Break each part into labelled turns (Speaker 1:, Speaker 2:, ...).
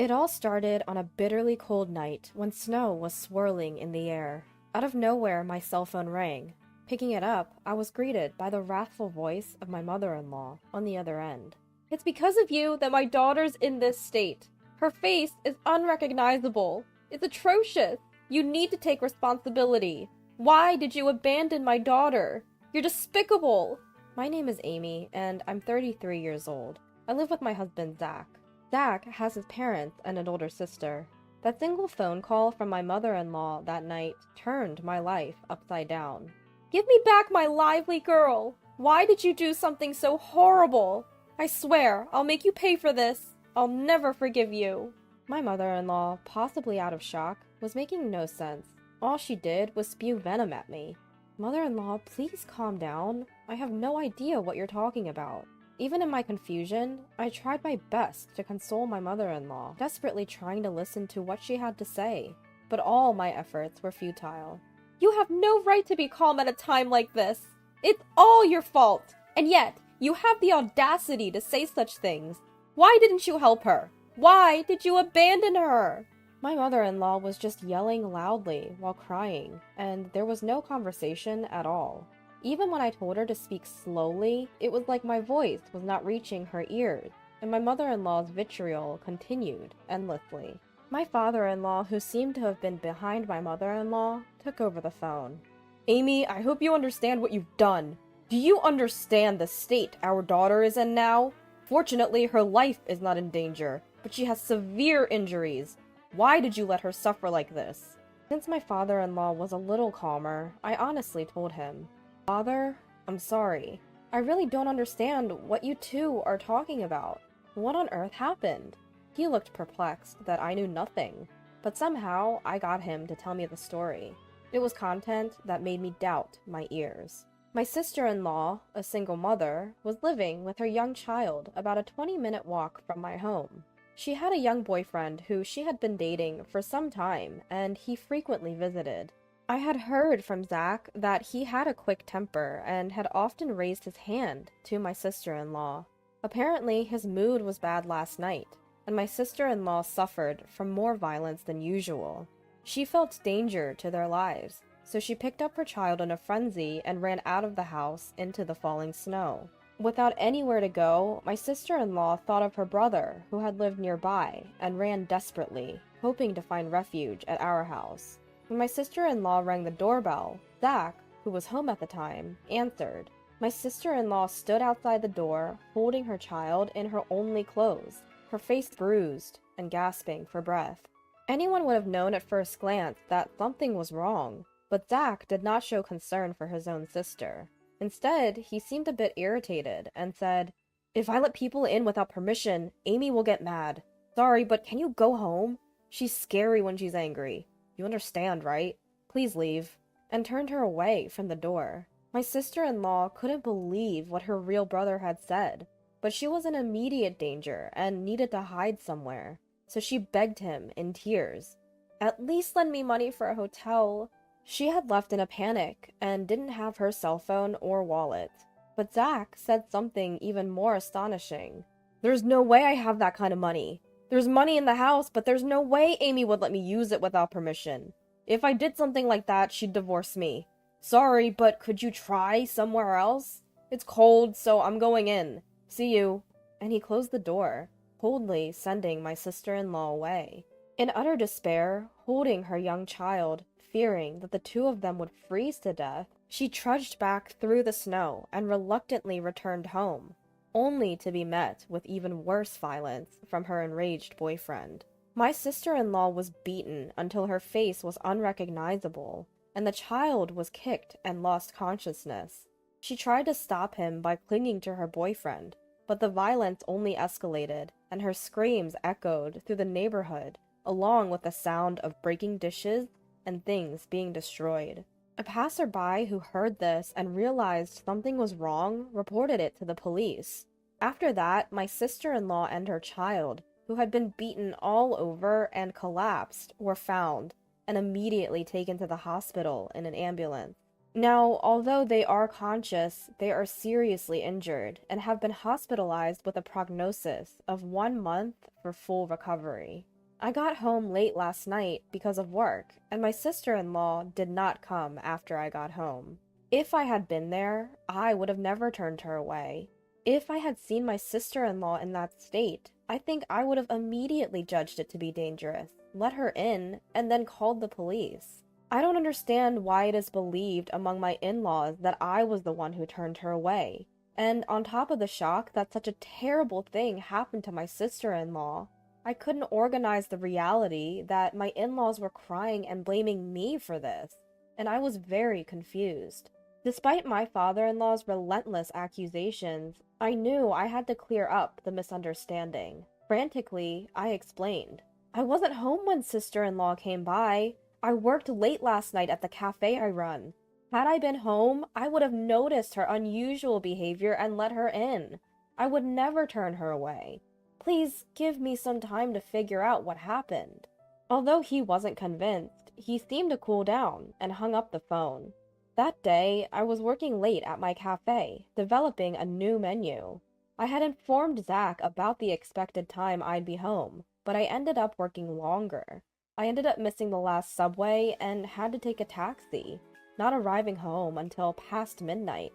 Speaker 1: It all started on a bitterly cold night when snow was swirling in the air. Out of nowhere, my cell phone rang. Picking it up, I was greeted by the wrathful voice of my mother-in-law on the other end. "It's because of you that my daughter's in this state. Her face is unrecognizable. It's atrocious. You need to take responsibility. Why did you abandon my daughter? You're despicable." My name is Amy, and I'm 33 years old. I live with my husband, Zach. Zach has his parents and an older sister. That single phone call from my mother-in-law that night turned my life upside down. "Give me back my lively girl! Why did you do something so horrible? I swear, I'll make you pay for this. I'll never forgive you." My mother-in-law, possibly out of shock, was making no sense. All she did was spew venom at me. "Mother-in-law, please calm down. I have no idea what you're talking about." Even in my confusion, I tried my best to console my mother-in-law, desperately trying to listen to what she had to say. But all my efforts were futile. "You have no right to be calm at a time like this. It's all your fault. And yet, you have the audacity to say such things. Why didn't you help her? Why did you abandon her?" My mother-in-law was just yelling loudly while crying, and there was no conversation at all. Even when I told her to speak slowly, it was like my voice was not reaching her ears, and my mother-in-law's vitriol continued endlessly. My father-in-law, who seemed to have been behind my mother-in-law, took over the phone. "Amy, I hope you understand what you've done. Do you understand the state our daughter is in now? Fortunately, her life is not in danger, but she has severe injuries. Why did you let her suffer like this?" Since my father-in-law was a little calmer, I honestly told him, "Father, I'm sorry. I really don't understand what you two are talking about. What on earth happened?" He looked perplexed that I knew nothing, but somehow I got him to tell me the story. It was content that made me doubt my ears. My sister-in-law, a single mother, was living with her young child about a 20-minute walk from my home. She had a young boyfriend who she had been dating for some time, and he frequently visited. I had heard from Zach that he had a quick temper and had often raised his hand to my sister-in-law. Apparently, his mood was bad last night, and my sister-in-law suffered from more violence than usual. She felt danger to their lives, so she picked up her child in a frenzy and ran out of the house into the falling snow. Without anywhere to go, my sister-in-law thought of her brother, who had lived nearby, and ran desperately, hoping to find refuge at our house. When my sister-in-law rang the doorbell, Zach, who was home at the time, answered. My sister-in-law stood outside the door, holding her child in her only clothes, her face bruised and gasping for breath. Anyone would have known at first glance that something was wrong, but Zach did not show concern for his own sister. Instead, he seemed a bit irritated and said, "If I let people in without permission, Amy will get mad. Sorry, but can you go home? She's scary when she's angry. You understand, right? Please leave," and turned her away from the door. My sister-in-law couldn't believe what her real brother had said, but she was in immediate danger and needed to hide somewhere, so she begged him in tears. "At least lend me money for a hotel." She had left in a panic and didn't have her cell phone or wallet. But Zach said something even more astonishing. "There's no way I have that kind of money. There's money in the house, but there's no way Amy would let me use it without permission. If I did something like that, she'd divorce me. Sorry, but could you try somewhere else? It's cold, so I'm going in. See you." And he closed the door, coldly sending my sister-in-law away. In utter despair, holding her young child, fearing that the two of them would freeze to death, she trudged back through the snow and reluctantly returned home, only to be met with even worse violence from her enraged boyfriend. My sister-in-law was beaten until her face was unrecognizable, and the child was kicked and lost consciousness. She tried to stop him by clinging to her boyfriend, but the violence only escalated, and her screams echoed through the neighborhood, along with the sound of breaking dishes and things being destroyed. A passerby who heard this and realized something was wrong reported it to the police. After that, my sister-in-law and her child, who had been beaten all over and collapsed, were found and immediately taken to the hospital in an ambulance. Now, although they are conscious, they are seriously injured and have been hospitalized with a prognosis of 1 month for full recovery. I got home late last night because of work, and my sister-in-law did not come after I got home. If I had been there, I would have never turned her away. If I had seen my sister-in-law in that state, I think I would have immediately judged it to be dangerous, let her in, and then called the police. I don't understand why it is believed among my in-laws that I was the one who turned her away. And on top of the shock that such a terrible thing happened to my sister-in-law, I couldn't organize the reality that my in-laws were crying and blaming me for this, and I was very confused. Despite my father-in-law's relentless accusations, I knew I had to clear up the misunderstanding. Frantically, I explained. I wasn't home when sister-in-law came by. I worked late last night at the cafe I run. Had I been home, I would have noticed her unusual behavior and let her in. I would never turn her away. Please give me some time to figure out what happened. Although he wasn't convinced, he seemed to cool down and hung up the phone. That day, I was working late at my cafe, developing a new menu. I had informed Zach about the expected time I'd be home, but I ended up working longer. I ended up missing the last subway and had to take a taxi, not arriving home until past midnight.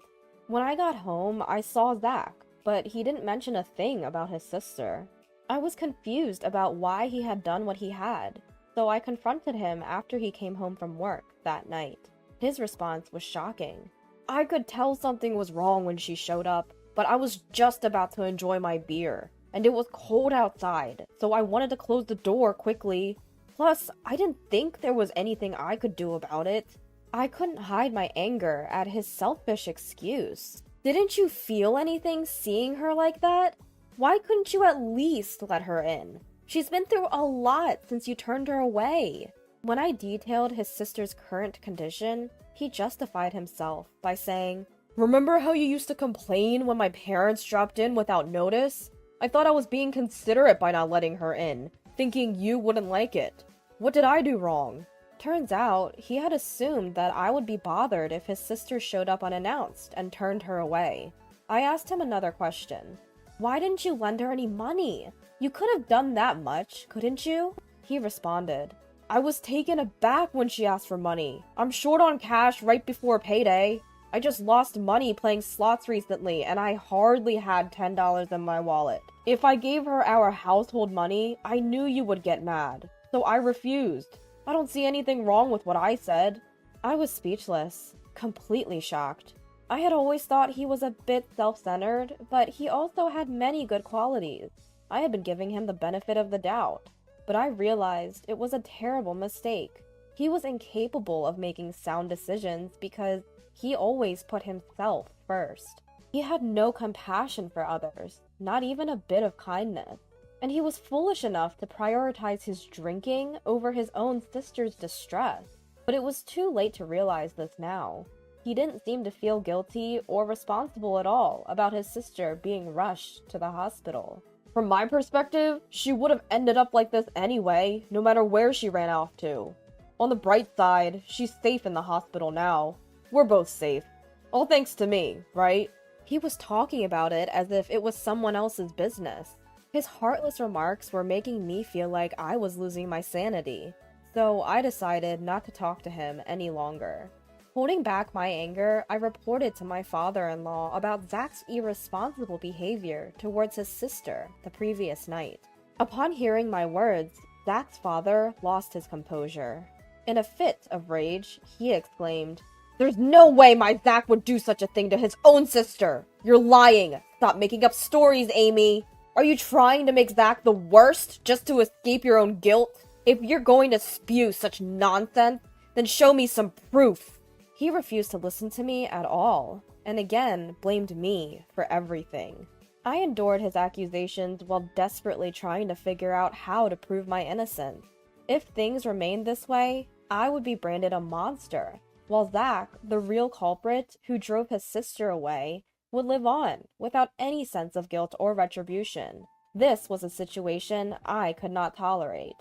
Speaker 1: When I got home, I saw Zach, but he didn't mention a thing about his sister. I was confused about why he had done what he had, so I confronted him after he came home from work that night. His response was shocking. I could tell something was wrong when she showed up, but I was just about to enjoy my beer, and it was cold outside, so I wanted to close the door quickly. Plus, I didn't think there was anything I could do about it. I couldn't hide my anger at his selfish excuse. Didn't you feel anything seeing her like that? Why couldn't you at least let her in? She's been through a lot since you turned her away. When I detailed his sister's current condition, he justified himself by saying, "Remember how you used to complain when my parents dropped in without notice? I thought I was being considerate by not letting her in, thinking you wouldn't like it. What did I do wrong?" Turns out, he had assumed that I would be bothered if his sister showed up unannounced and turned her away. I asked him another question. "Why didn't you lend her any money? You could have done that much, couldn't you?" He responded, "I was taken aback when she asked for money. I'm short on cash right before payday. I just lost money playing slots recently, and I hardly had $10 in my wallet. If I gave her our household money, I knew you would get mad, so I refused. I don't see anything wrong with what I said." I was speechless, completely shocked. I had always thought he was a bit self-centered, but he also had many good qualities. I had been giving him the benefit of the doubt, but I realized it was a terrible mistake. He was incapable of making sound decisions because he always put himself first. He had no compassion for others, not even a bit of kindness. And he was foolish enough to prioritize his drinking over his own sister's distress. But it was too late to realize this now. He didn't seem to feel guilty or responsible at all about his sister being rushed to the hospital. From my perspective, she would have ended up like this anyway, no matter where she ran off to. On the bright side, she's safe in the hospital now. We're both safe. All thanks to me, right? He was talking about it as if it was someone else's business. His heartless remarks were making me feel like I was losing my sanity, so I decided not to talk to him any longer. Holding back my anger, I reported to my father-in-law about Zach's irresponsible behavior towards his sister the previous night. Upon hearing my words, Zach's father lost his composure. In a fit of rage, he exclaimed, "There's no way my Zach would do such a thing to his own sister! You're lying! Stop making up stories, Amy! Are you trying to make Zach the worst just to escape your own guilt? If you're going to spew such nonsense, then show me some proof." He refused to listen to me at all, and again blamed me for everything. I endured his accusations while desperately trying to figure out how to prove my innocence. If things remained this way, I would be branded a monster, while Zach, the real culprit who drove his sister away, would live on without any sense of guilt or retribution. This was a situation I could not tolerate.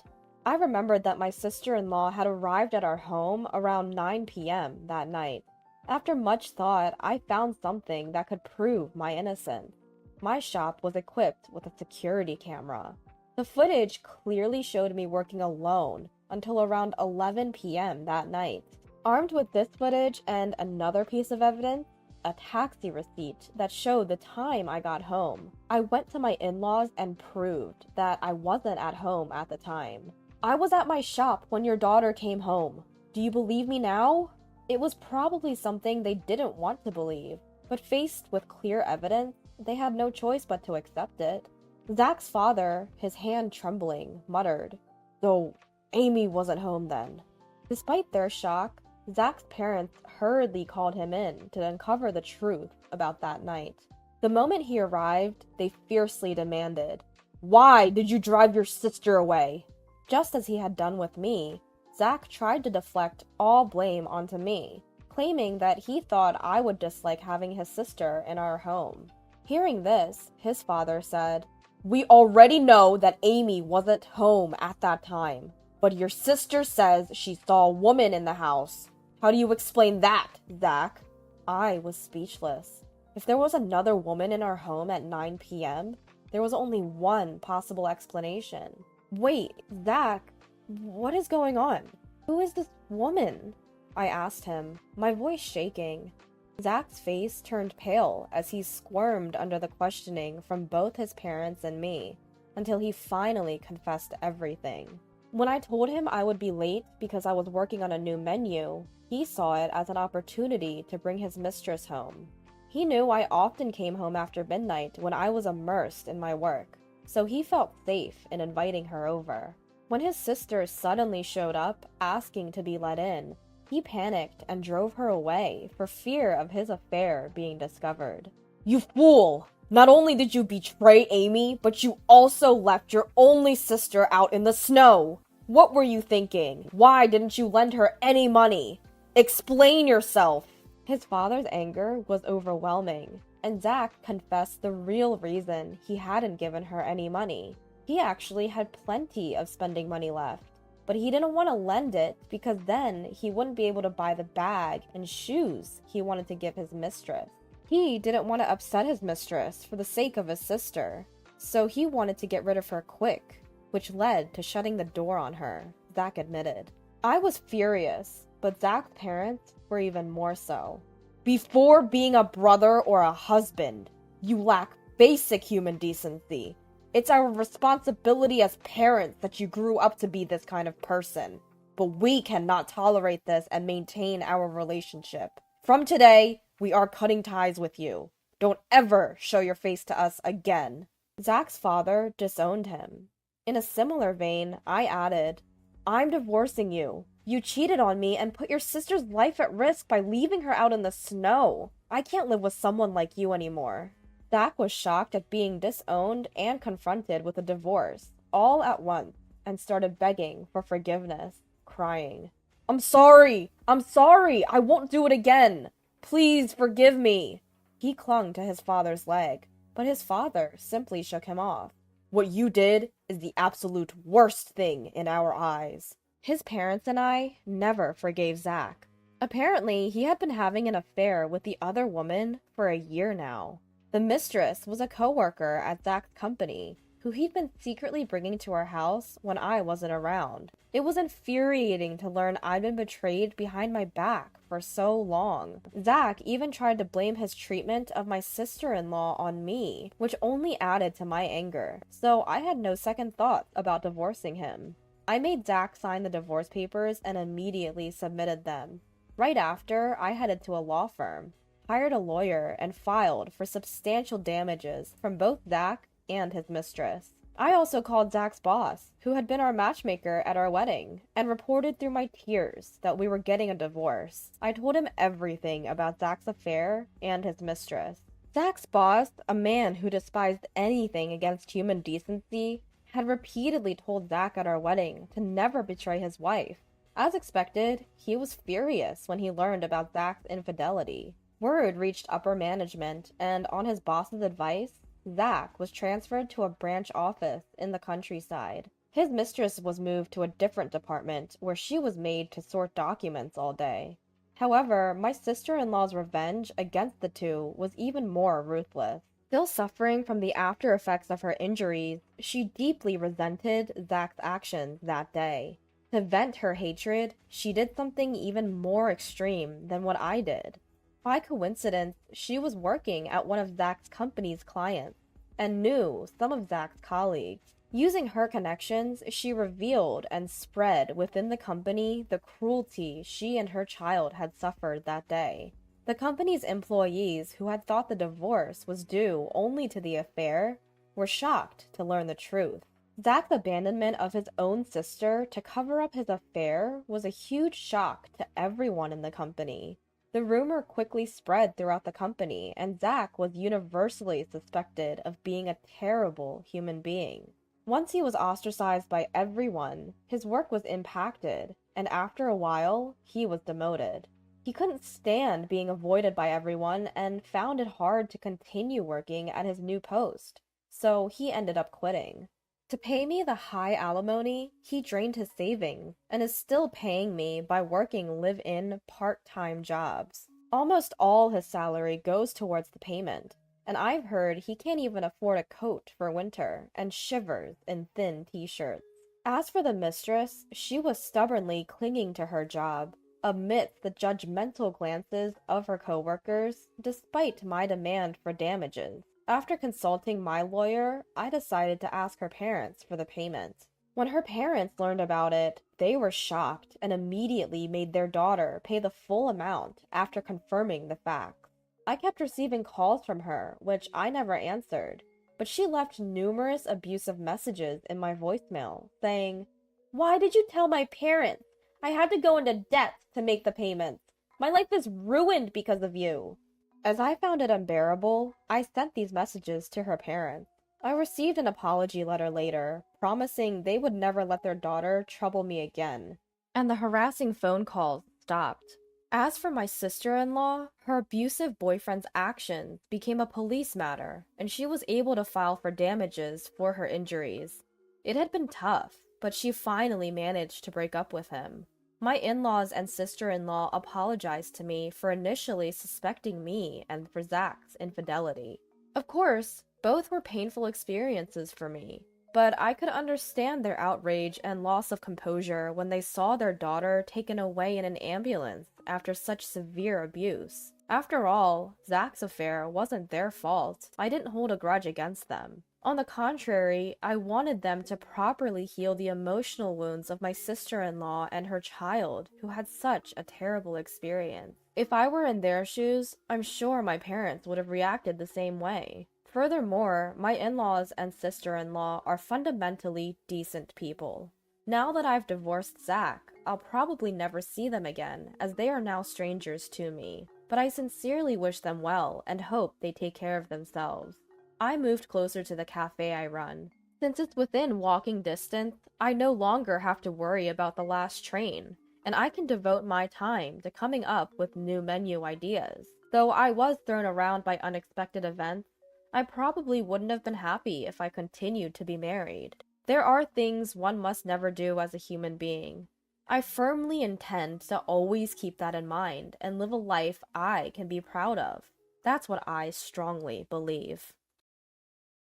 Speaker 1: I remembered that my sister-in-law had arrived at our home around 9 p.m. that night. After much thought, I found something that could prove my innocence. My shop was equipped with a security camera. The footage clearly showed me working alone until around 11 p.m. that night. Armed with this footage and another piece of evidence, a taxi receipt that showed the time I got home, I went to my in-laws and proved that I wasn't at home at the time. "I was at my shop when your daughter came home. Do you believe me now?" It was probably something they didn't want to believe, but faced with clear evidence, they had no choice but to accept it. Zach's father, his hand trembling, muttered, "So, Amy wasn't home then." Despite their shock, Zach's parents hurriedly called him in to uncover the truth about that night. The moment he arrived, they fiercely demanded, "Why did you drive your sister away?" Just as he had done with me, Zach tried to deflect all blame onto me, claiming that he thought I would dislike having his sister in our home. Hearing this, his father said, "We already know that Amy wasn't home at that time, but your sister says she saw a woman in the house. How do you explain that, Zach?" I was speechless. If there was another woman in our home at 9 p.m., there was only one possible explanation. "Wait, Zach, what is going on? Who is this woman?" I asked him, my voice shaking. Zach's face turned pale as he squirmed under the questioning from both his parents and me, until he finally confessed everything. When I told him I would be late because I was working on a new menu, he saw it as an opportunity to bring his mistress home. He knew I often came home after midnight when I was immersed in my work, so he felt safe in inviting her over. When his sister suddenly showed up, asking to be let in, he panicked and drove her away for fear of his affair being discovered. "You fool! Not only did you betray Amy, but you also left your only sister out in the snow! What were you thinking? Why didn't you lend her any money? Explain yourself!" His father's anger was overwhelming, and Zach confessed the real reason he hadn't given her any money. He actually had plenty of spending money left, but he didn't want to lend it because then he wouldn't be able to buy the bag and shoes he wanted to give his mistress. He didn't want to upset his mistress for the sake of his sister, so he wanted to get rid of her quick, which led to shutting the door on her, Zach admitted. I was furious, but Zach's parents were even more so. "Before being a brother or a husband, you lack basic human decency. It's our responsibility as parents that you grew up to be this kind of person. But we cannot tolerate this and maintain our relationship. From today, we are cutting ties with you. Don't ever show your face to us again." Zach's father disowned him. In a similar vein, I added, "I'm divorcing you. You cheated on me and put your sister's life at risk by leaving her out in the snow. I can't live with someone like you anymore." Zach was shocked at being disowned and confronted with a divorce, all at once, and started begging for forgiveness, crying, I'm sorry! I won't do it again! Please forgive me!" He clung to his father's leg, but his father simply shook him off. "What you did is the absolute worst thing in our eyes." His parents and I never forgave Zach. Apparently, he had been having an affair with the other woman for a year now. The mistress was a coworker at Zach's company, who he'd been secretly bringing to our house when I wasn't around. It was infuriating to learn I'd been betrayed behind my back for so long. Zach even tried to blame his treatment of my sister-in-law on me, which only added to my anger, so I had no second thought about divorcing him. I made Zach sign the divorce papers and immediately submitted them. Right after, I headed to a law firm, hired a lawyer, and filed for substantial damages from both Zach and his mistress. I also called Zach's boss, who had been our matchmaker at our wedding, and reported through my tears that we were getting a divorce. I told him everything about Zach's affair and his mistress. Zach's boss, a man who despised anything against human decency, had repeatedly told Zach at our wedding to never betray his wife. As expected, he was furious when he learned about Zach's infidelity. Word reached upper management, and on his boss's advice, Zach was transferred to a branch office in the countryside. His mistress was moved to a different department where she was made to sort documents all day. However, my sister-in-law's revenge against the two was even more ruthless. Still suffering from the after effects of her injuries, she deeply resented Zach's actions that day. To vent her hatred, she did something even more extreme than what I did. By coincidence, she was working at one of Zach's company's clients and knew some of Zach's colleagues. Using her connections, she revealed and spread within the company the cruelty she and her child had suffered that day. The company's employees, who had thought the divorce was due only to the affair, were shocked to learn the truth. Zach's abandonment of his own sister to cover up his affair was a huge shock to everyone in the company. The rumor quickly spread throughout the company, and Zach was universally suspected of being a terrible human being. Once he was ostracized by everyone, his work was impacted, and after a while, he was demoted. He couldn't stand being avoided by everyone and found it hard to continue working at his new post, so he ended up quitting. To pay me the high alimony, he drained his savings and is still paying me by working live-in part-time jobs. Almost all his salary goes towards the payment, and I've heard he can't even afford a coat for winter and shivers in thin t-shirts. As for the mistress, she was stubbornly clinging to her job, amidst the judgmental glances of her coworkers, despite my demand for damages. After consulting my lawyer, I decided to ask her parents for the payment. When her parents learned about it, they were shocked and immediately made their daughter pay the full amount after confirming the facts. I kept receiving calls from her, which I never answered, but she left numerous abusive messages in my voicemail, saying, "Why did you tell my parents? I had to go into debt to make the payments. My life is ruined because of you." As I found it unbearable, I sent these messages to her parents. I received an apology letter later, promising they would never let their daughter trouble me again, and the harassing phone calls stopped. As for my sister-in-law, her abusive boyfriend's actions became a police matter, and she was able to file for damages for her injuries. It had been tough, but she finally managed to break up with him. My in-laws and sister-in-law apologized to me for initially suspecting me and for Zach's infidelity. Of course, both were painful experiences for me, but I could understand their outrage and loss of composure when they saw their daughter taken away in an ambulance after such severe abuse. After all, Zach's affair wasn't their fault. I didn't hold a grudge against them. On the contrary, I wanted them to properly heal the emotional wounds of my sister-in-law and her child, who had such a terrible experience. If I were in their shoes, I'm sure my parents would have reacted the same way. Furthermore, my in-laws and sister-in-law are fundamentally decent people. Now that I've divorced Zach, I'll probably never see them again, as they are now strangers to me. But I sincerely wish them well and hope they take care of themselves. I moved closer to the cafe I run. Since it's within walking distance, I no longer have to worry about the last train, and I can devote my time to coming up with new menu ideas. Though I was thrown around by unexpected events, I probably wouldn't have been happy if I continued to be married. There are things one must never do as a human being. I firmly intend to always keep that in mind and live a life I can be proud of. That's what I strongly believe.